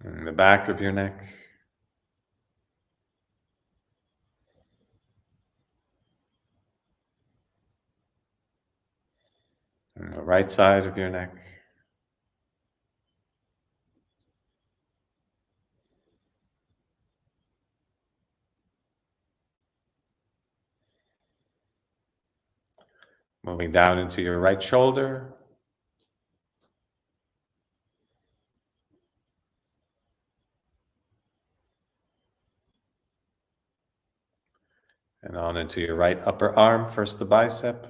And the back of your neck. And the right side of your neck. Moving down into your right shoulder. And on into your right upper arm, first the bicep.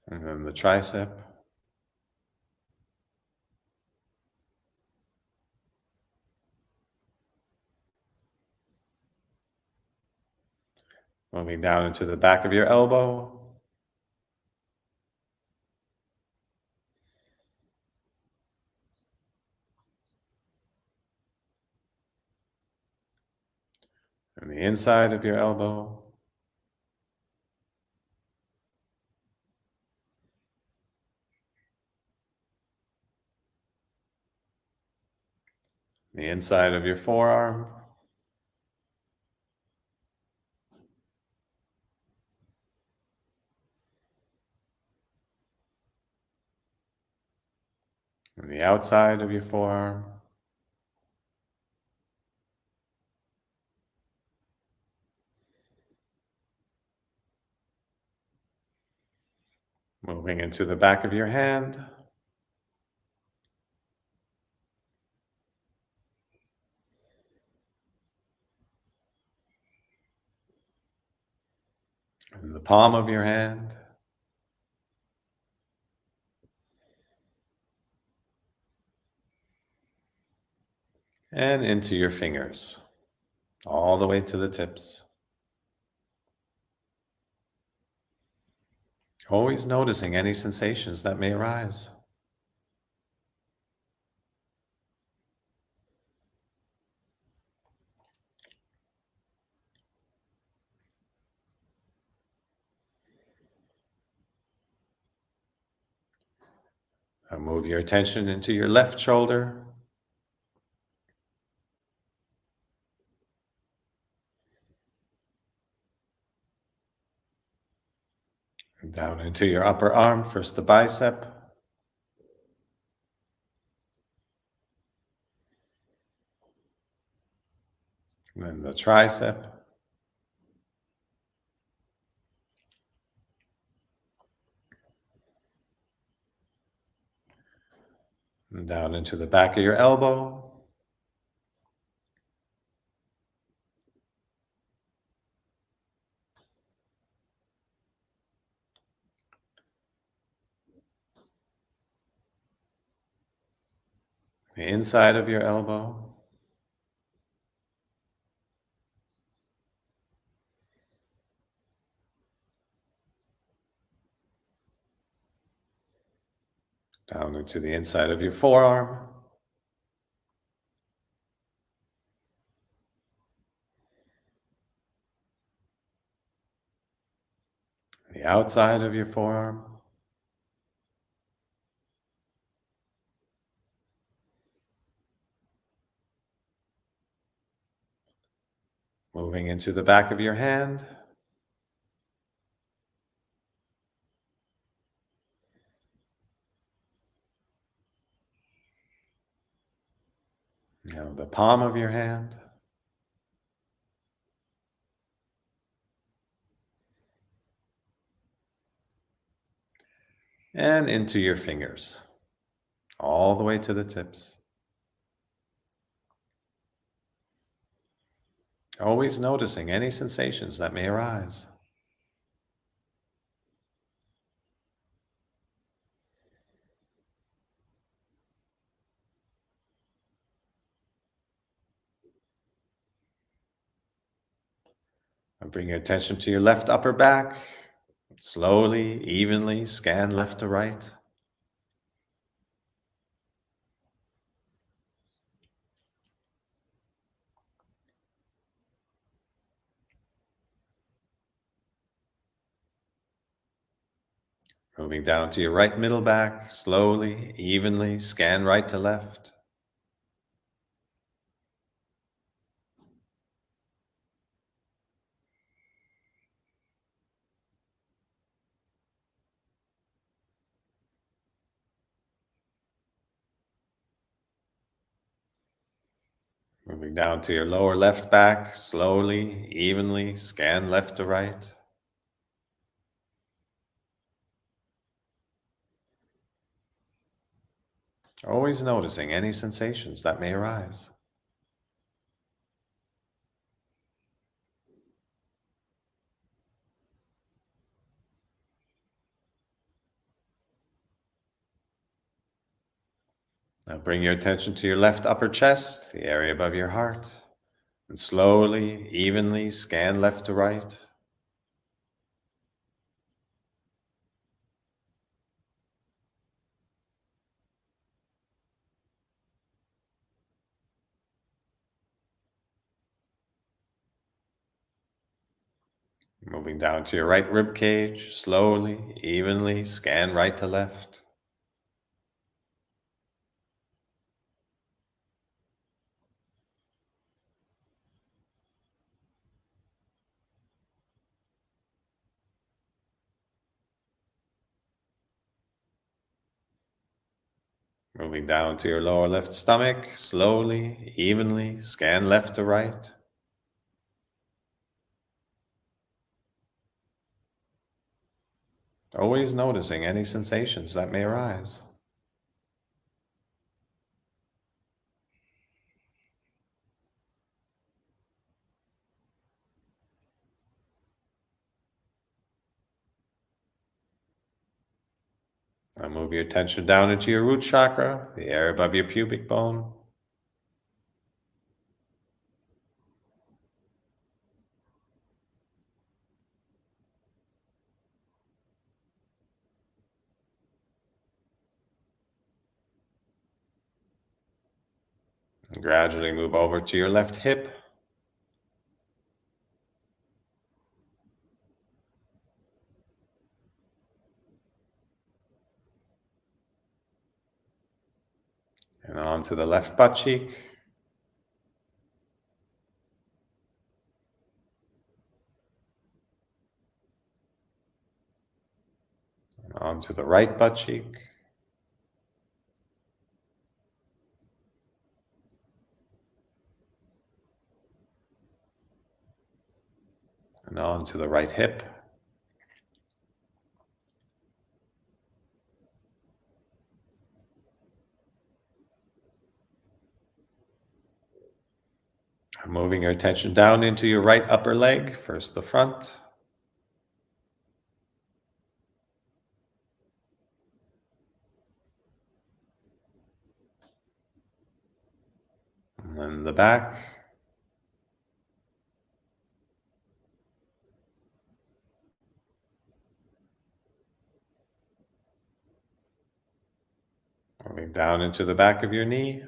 And then the tricep. Moving down into the back of your elbow, and the inside of your elbow, the inside of your forearm, and the outside of your forearm. Moving into the back of your hand, and the palm of your hand, and into your fingers, all the way to the tips. Always noticing any sensations that may arise. Now move your attention into your left shoulder, and down into your upper arm, first the bicep, then the tricep, and down into the back of your elbow, the inside of your elbow, down into the inside of your forearm, the outside of your forearm, moving into the back of your hand, now the palm of your hand, and into your fingers, all the way to the tips. Always noticing any sensations that may arise. And bring your attention to your left upper back. Slowly, evenly scan left to right. Moving down to your right middle back. Slowly, evenly scan right to left. Moving down to your lower left back. Slowly, evenly scan left to right. Always noticing any sensations that may arise. Now bring your attention to your left upper chest, the area above your heart, and slowly, evenly scan left to right. Moving down to your right rib cage, slowly, evenly, scan right to left. Moving down to your lower left stomach, slowly, evenly, scan left to right. Always noticing any sensations that may arise. Now move your attention down into your root chakra, the area above your pubic bone. And gradually move over to your left hip. And on to the left butt cheek. And on to the right butt cheek. And on to the right hip. Moving your attention down into your right upper leg, first the front, and then the back, moving down into the back of your knee,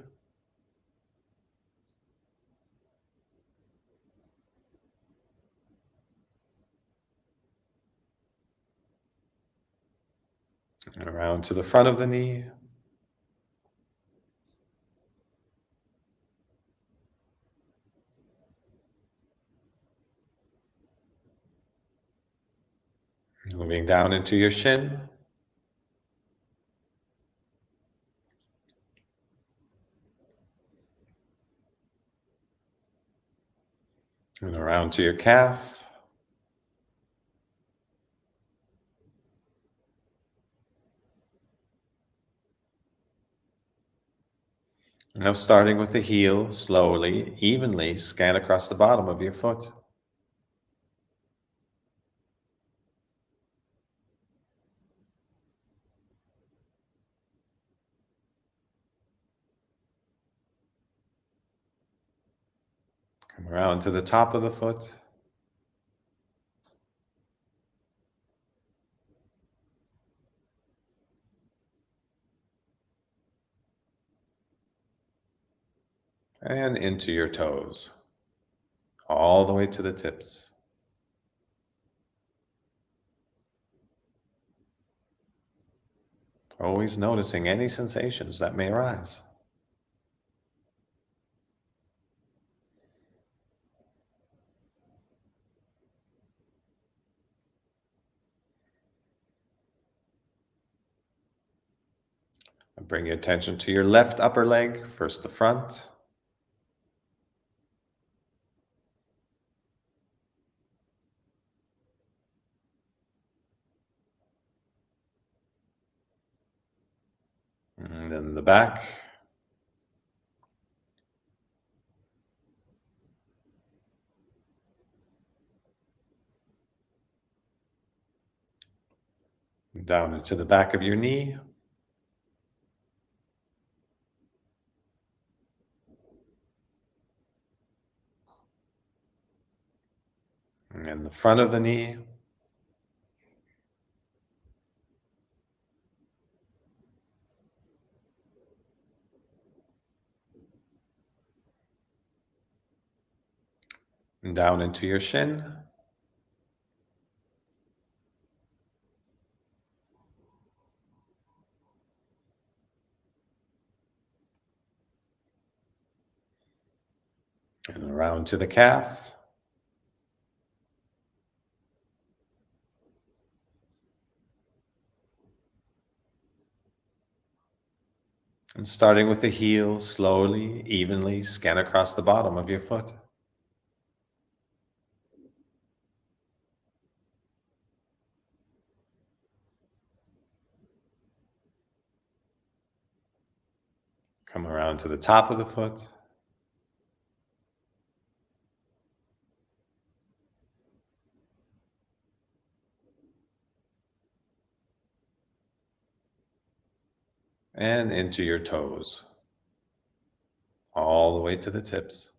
and around to the front of the knee, moving down into your shin, and around to your calf, now starting with the heel, slowly, evenly scan across the bottom of your foot. Come around to the top of the foot, and into your toes, all the way to the tips. Always noticing any sensations that may arise. And bring your attention to your left upper leg, first the front, and then the back, down into the back of your knee, and then the front of the knee, and down into your shin, And around to the calf. And starting with the heel, slowly, evenly scan across the bottom of your foot. Come around to the top of the foot. And into your toes, all the way to the tips.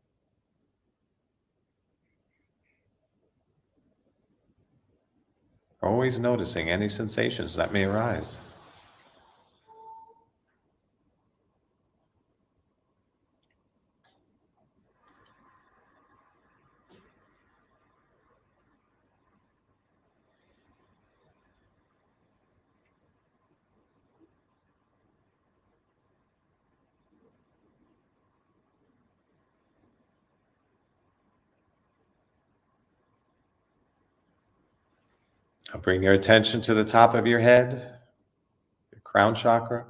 Always noticing any sensations that may arise. Now bring your attention to the top of your head, your crown chakra.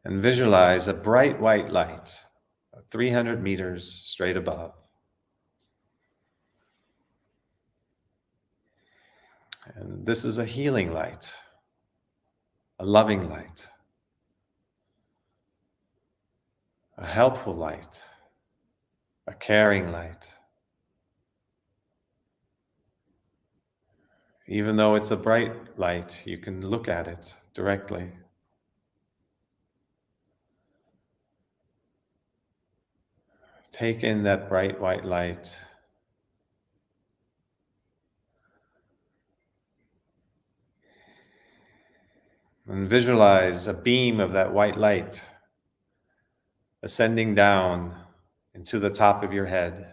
And visualize a bright white light, 300 meters straight above. And this is a healing light, a loving light, a helpful light, a caring light. Even though it's a bright light, you can look at it directly. Take in that bright white light. And visualize a beam of that white light ascending down into the top of your head.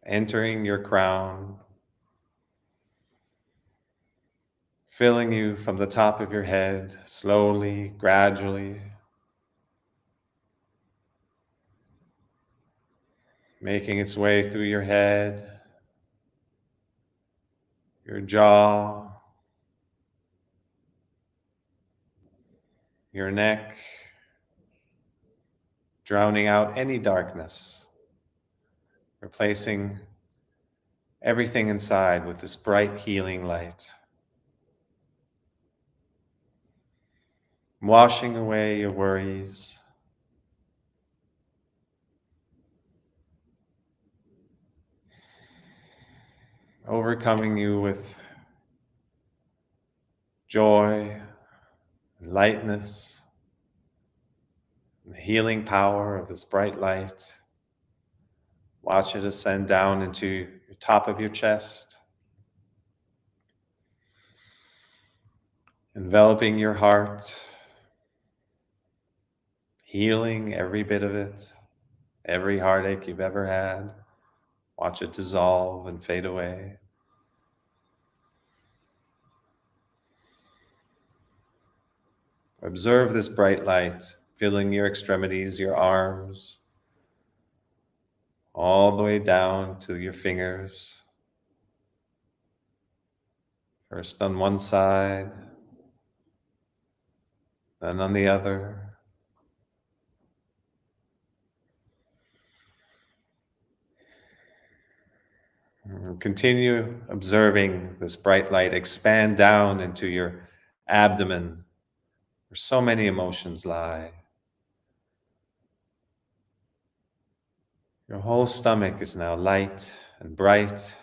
Entering your crown, filling you from the top of your head, slowly, gradually, making its way through your head, your jaw, your neck, drowning out any darkness, replacing everything inside with this bright healing light. Washing away your worries, overcoming you with joy, lightness, and the healing power of this bright light. Watch it ascend down into the top of your chest, enveloping your heart, healing every bit of it, every heartache you've ever had. Watch it dissolve and fade away. Observe this bright light filling your extremities, your arms, all the way down to your fingers. First on one side, then on the other. And continue observing this bright light expand down into your abdomen, where so many emotions lie. Your whole stomach is now light and bright.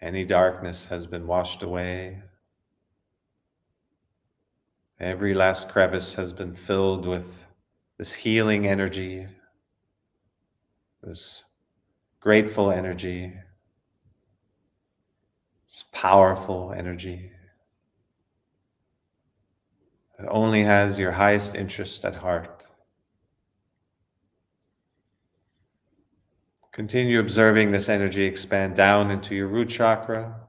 Any darkness has been washed away. Every last crevice has been filled with this healing energy, this grateful energy, this powerful energy that only has your highest interest at heart. Continue observing this energy expand down into your root chakra,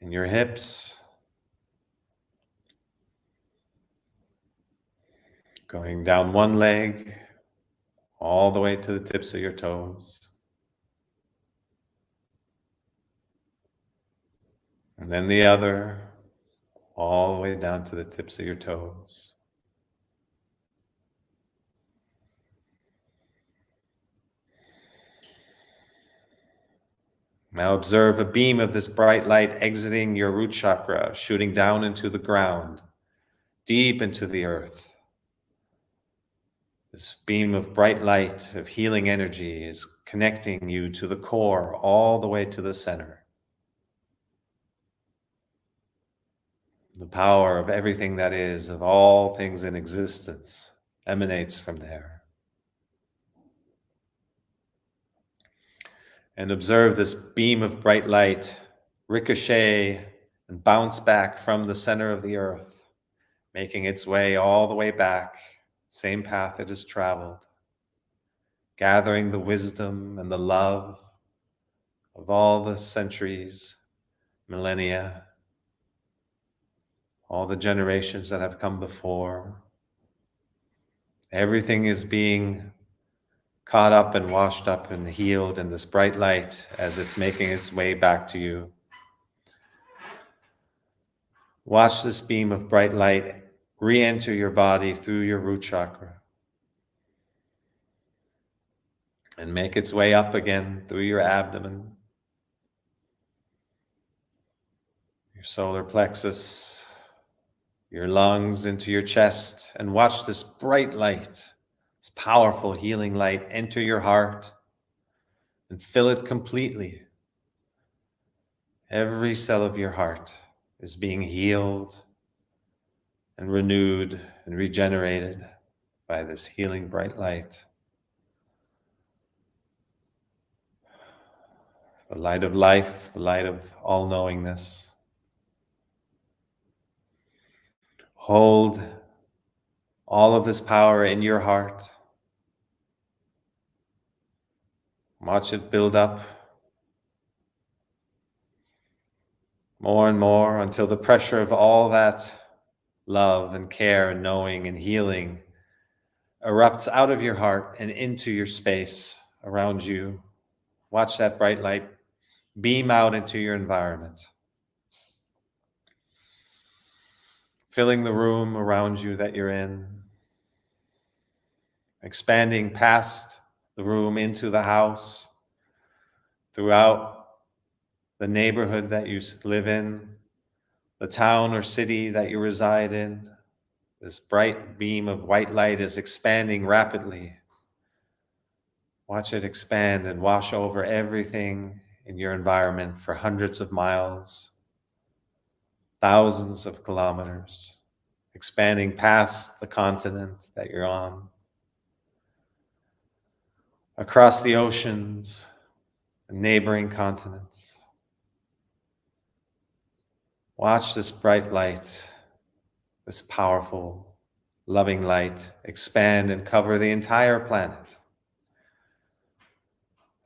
in your hips, going down one leg, all the way to the tips of your toes. And then the other, all the way down to the tips of your toes. Now observe a beam of this bright light exiting your root chakra, shooting down into the ground, deep into the earth. This beam of bright light, of healing energy, is connecting you to the core, all the way to the center. The power of everything that is, of all things in existence, emanates from there. And observe this beam of bright light ricochet and bounce back from the center of the earth, making its way all the way back, same path it has traveled, gathering the wisdom and the love of all the centuries, millennia, all the generations that have come before. Everything is being caught up and washed up and healed in this bright light as it's making its way back to you. Watch this beam of bright light re-enter your body through your root chakra and make its way up again through your abdomen, your solar plexus, your lungs, into your chest, and watch this bright light, this powerful healing light, enter your heart and fill it completely. Every cell of your heart is being healed and renewed and regenerated by this healing bright light. The light of life, the light of all-knowingness. Hold all of this power in your heart. Watch it build up more and more until the pressure of all that love and care and knowing and healing erupts out of your heart and into your space around you. Watch that bright light beam out into your environment, filling the room around you that you're in, expanding past the room into the house, throughout the neighborhood that you live in, the town or city that you reside in. This bright beam of white light is expanding rapidly. Watch it expand and wash over everything in your environment for hundreds of miles, thousands of kilometers, expanding past the continent that you're on, across the oceans and neighboring continents. Watch this bright light, this powerful, loving light, expand and cover the entire planet,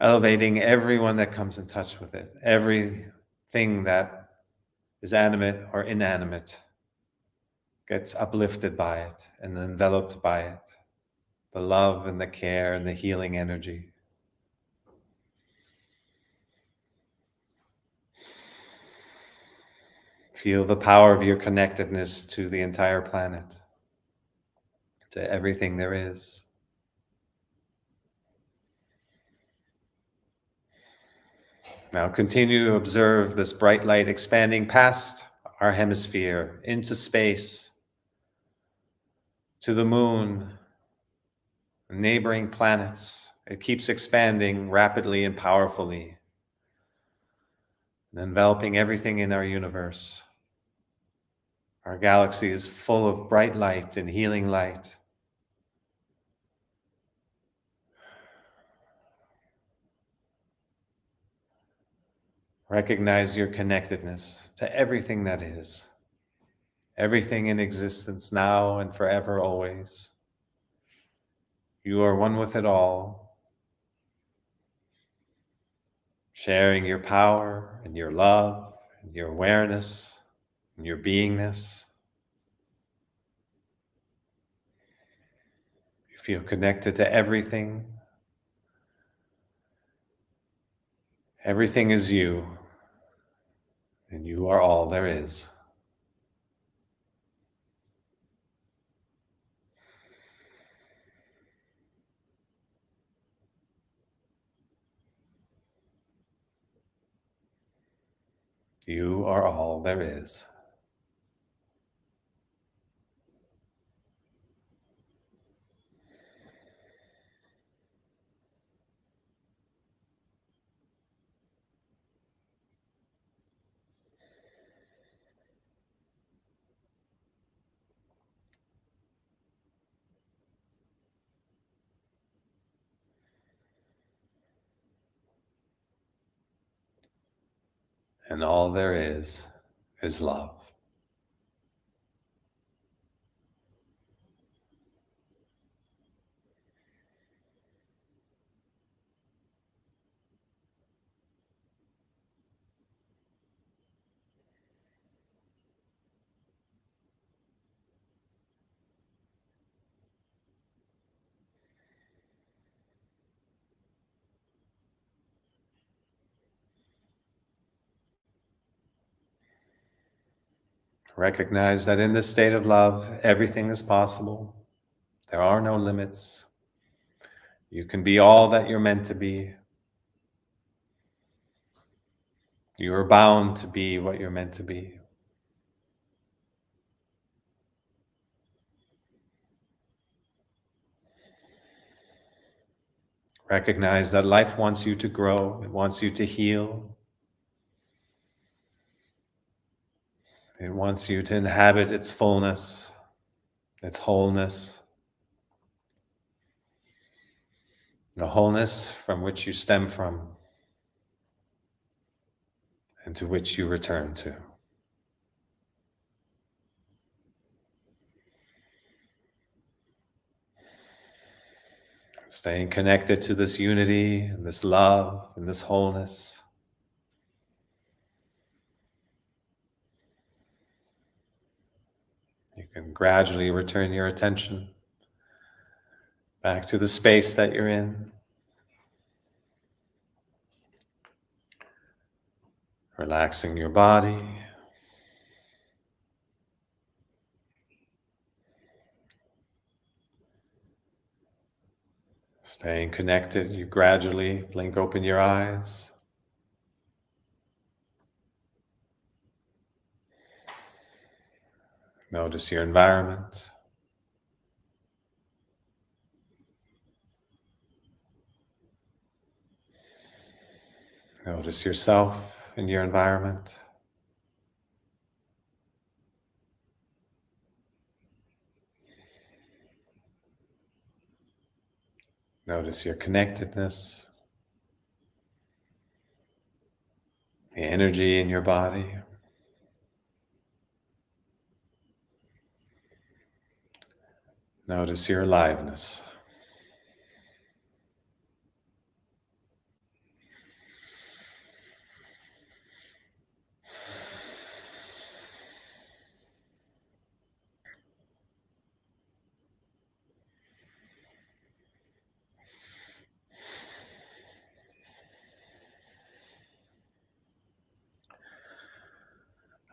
elevating everyone that comes in touch with it. Everything that is animate or inanimate gets uplifted by it and enveloped by it. The love and the care and the healing energy. Feel the power of your connectedness to the entire planet, to everything there is. Now continue to observe this bright light expanding past our hemisphere into space, to the moon, neighboring planets. It keeps expanding rapidly and powerfully, and enveloping everything in our universe. Our galaxy is full of bright light and healing light. Recognize your connectedness to everything that is, everything in existence now and forever, always. You are one with it all. sharing your power and your love and your awareness and your beingness. You feel connected to everything. Everything is you, and you are all there is. You are all there is. And all there is love. Recognize that in this state of love, everything is possible. There are no limits. You can be all that you're meant to be. You are bound to be what you're meant to be. Recognize that life wants you to grow. It wants you to heal. It wants you to inhabit its fullness, its wholeness, the wholeness from which you stem from and to which you return to. Staying connected to this unity and this love and this wholeness. You can gradually return your attention back to the space that you're in. Relaxing your body. Staying connected, you gradually blink open your eyes. Notice your environment. Notice yourself and your environment. Notice your connectedness, the energy in your body. Notice your aliveness.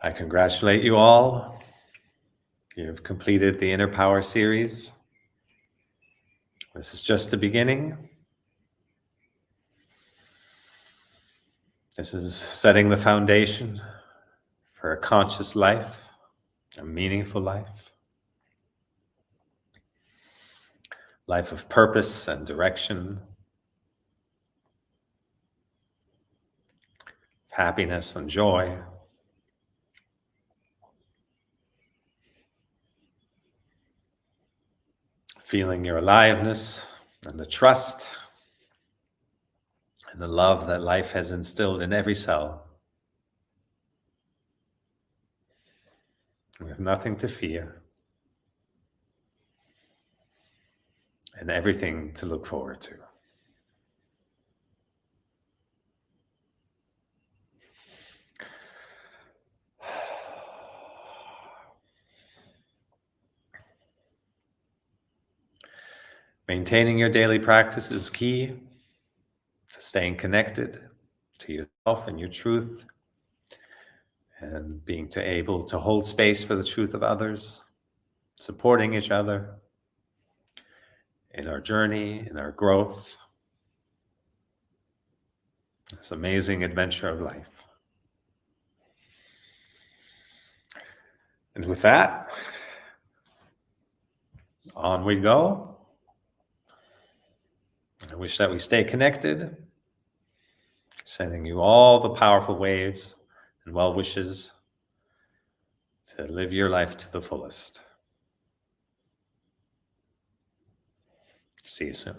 I congratulate you all. You've completed the Inner Power series. This is just the beginning. This is setting the foundation for a conscious life, a meaningful life, life of purpose and direction, happiness and joy. Feeling your aliveness and the trust and the love that life has instilled in every cell. We have nothing to fear and everything to look forward to. Maintaining your daily practice is key to staying connected to yourself and your truth, and being able to hold space for the truth of others, supporting each other in our journey, in our growth, this amazing adventure of life. And with that, on we go. I wish that we stay connected, sending you all the powerful waves and well wishes to live your life to the fullest. See you soon.